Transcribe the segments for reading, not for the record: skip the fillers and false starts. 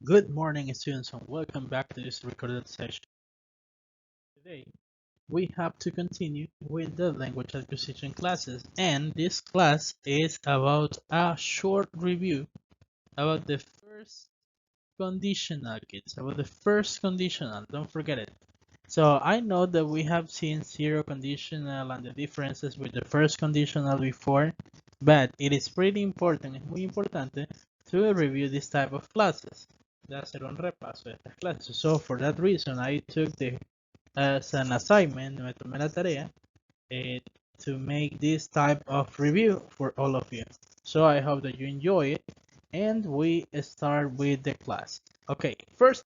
Good morning, students, and welcome back to this recorded session. Today, we have to continue with the language acquisition classes, and this class is about a short review about the first conditional, kids, about the first conditional. Don't forget it. So I know that we have seen zero conditional and the differences with the first conditional before, but it is pretty important, es muy importante to review this type of classes, de hacer un repaso de estas clases. So for that reason, I took the as an assignment, me tomé la tarea eh, to make this type of review for all of you. So I hope that you enjoy it, and we start with the class. Okay, first,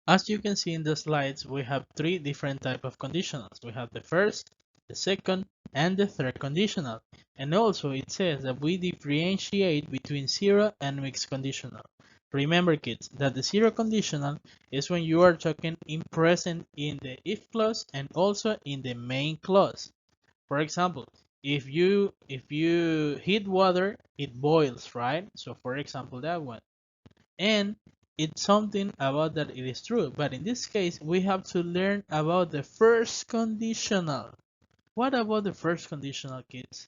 as you can see in the slides, we have three different type of conditionals. We have the first, the second, and the third conditional. And also it says that we differentiate between zero and mixed conditional. Remember, kids, that the zero conditional is when you are talking in present in the if clause and also in the main clause. For example, if you heat water, it boils, right? So for example, that one. And it's something about that it is true, but in this case we have to learn about the first conditional. What about the first conditional, kids?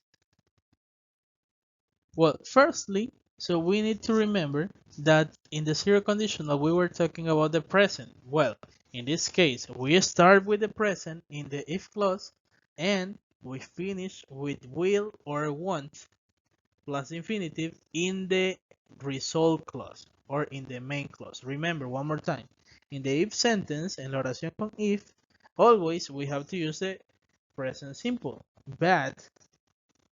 Well, firstly, so we need to remember that in the zero conditional we were talking about the present. Well, in this case we start with the present in the if clause and we finish with will or want plus infinitive in the result clause or in the main clause. Remember, one more time, in the if sentence, en la oración con if, always we have to use the present simple, but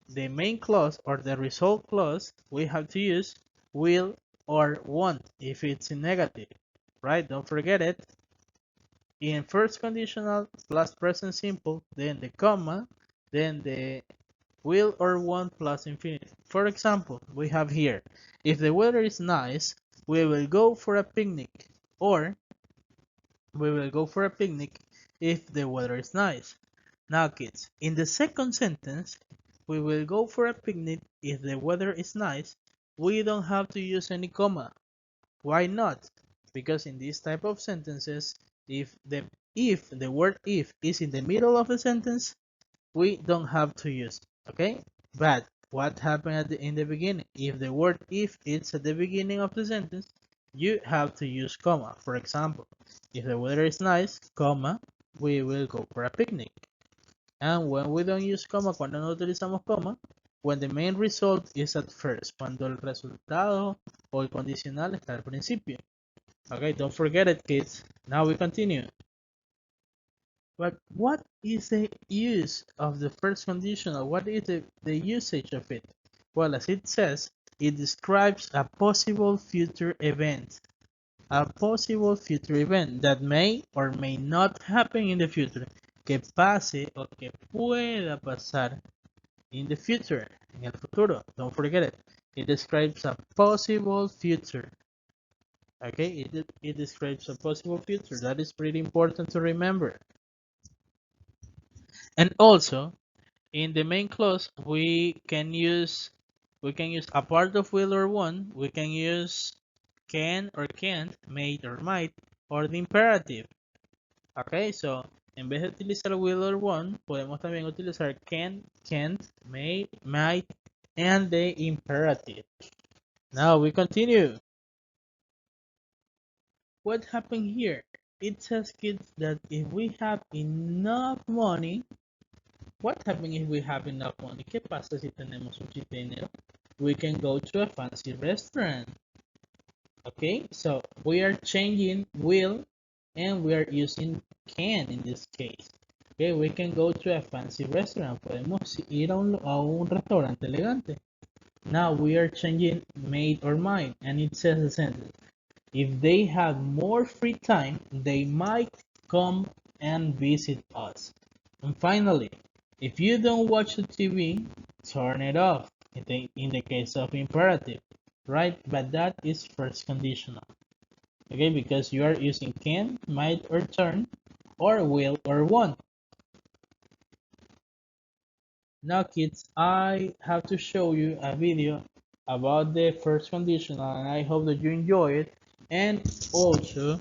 the main clause or the result clause, we have to use will or want if it's in negative, right? Don't forget it. In first conditional plus present simple, then the comma, then the will or want plus infinity. For example, we have here, if the weather is nice, we will go for a picnic, or we will go for a picnic if the weather is nice. Now, kids, in the second sentence, we will go for a picnic if the weather is nice. We don't have to use any comma. Why not? Because in this type of sentences, if the word if is in the middle of a sentence, we don't have to use, okay? But what happened in the beginning? If the word if is at the beginning of the sentence, you have to use comma. For example, if the weather is nice, comma, we will go for a picnic. And when we don't use comma, cuando no utilizamos comma, when the main result is at first, cuando el resultado o el condicional está al principio. Okay, don't forget it, kids. Now we continue. But what is the use of the first conditional? What is the usage of it? Well, as it says, it describes a possible future event. A possible future event that may or may not happen in the future. Que pase o que pueda pasar in the future. En el futuro. Don't forget it. It describes a possible future. Okay, it describes a possible future. That is pretty important to remember. And also, in the main clause, we can use a part of will or want. We can use can or can't, may or might, or the imperative. Okay, so en vez de utilizar will or want, podemos también utilizar can, can't, may, might, and the imperative. Now we continue. What happened here? It says, kids, that if we have enough money, what happens if we have enough money? ¿Qué pasa si tenemos suficiente dinero? We can go to a fancy restaurant. Okay, so we are changing will and we are using can in this case. Okay, we can go to a fancy restaurant. Podemos ir a un restaurante elegante. Now we are changing made or might, and it says the sentence. If they have more free time, they might come and visit us. And finally, if you don't watch the TV, turn it off in the case of imperative, right? But that is first conditional, okay? Because you are using can, might, or turn, or will, or want. Now, kids, I have to show you a video about the first conditional, and I hope that you enjoy it. and also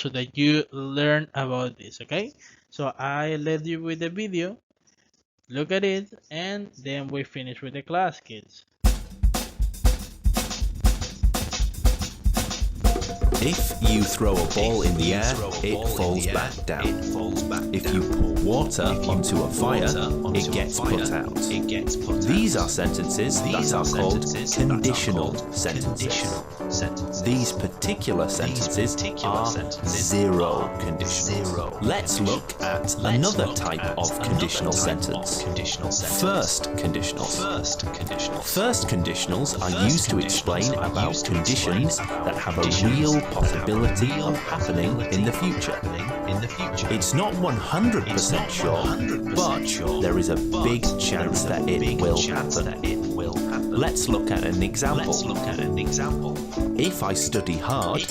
that you learn about this. Okay, so I left you with the video. Look at it, and then we finish with the class, kids. If you throw a ball in the air, it falls back down. If you pour water onto a fire, it gets put out. These are sentences that are called conditional sentences. These particular sentences are zero conditional. Let's look at another type of conditional sentence. First conditionals. First conditionals are used to explain about conditions that have a real possibility of happening in the future. It's not 100% sure, but there is a big chance that it will happen. Let's look at an example. If I study hard,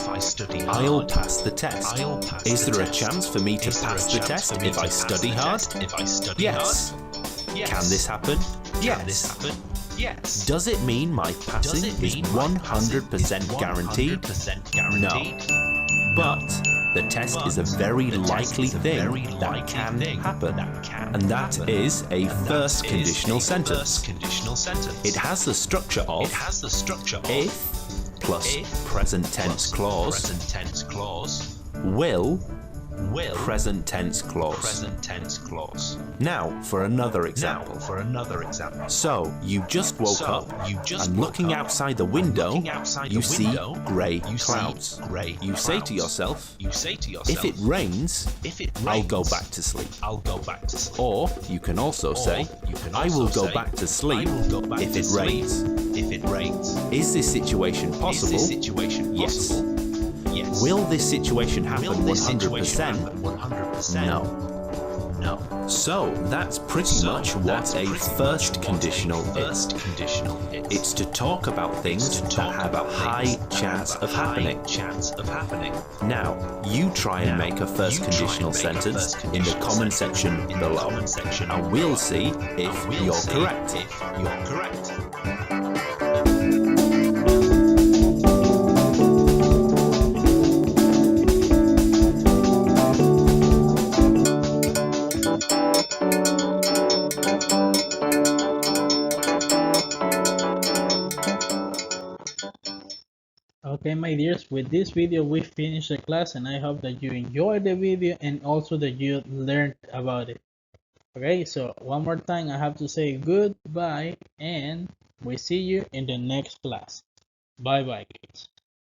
I'll pass the test. Is there a chance for me to pass the test if I study hard? Yes. Can this happen? Yes. Does it mean my passing is 100% guaranteed? No. But the test is a very likely thing that can happen. And that is a first conditional sentence. It has the structure of if plus present tense clause, will present tense clause. Now for another example. So you just woke up and looking outside the window, you see grey clouds. You say to yourself, if it rains, I'll go back to sleep. Or you can also say, I will go back to sleep if it rains. Is this situation possible? Yes. Will this situation happen 100%? No. So that's pretty much what a first conditional is. It's to talk about things that have a high chance of happening. Now, you try and make a first conditional sentence in the comment section below, and we'll see if you're correct. Okay, my dears, with this video we finish the class, and I hope that you enjoyed the video and also that you learned about it. Okay, so one more time I have to say goodbye, and we see you in the next class. Bye bye, kids.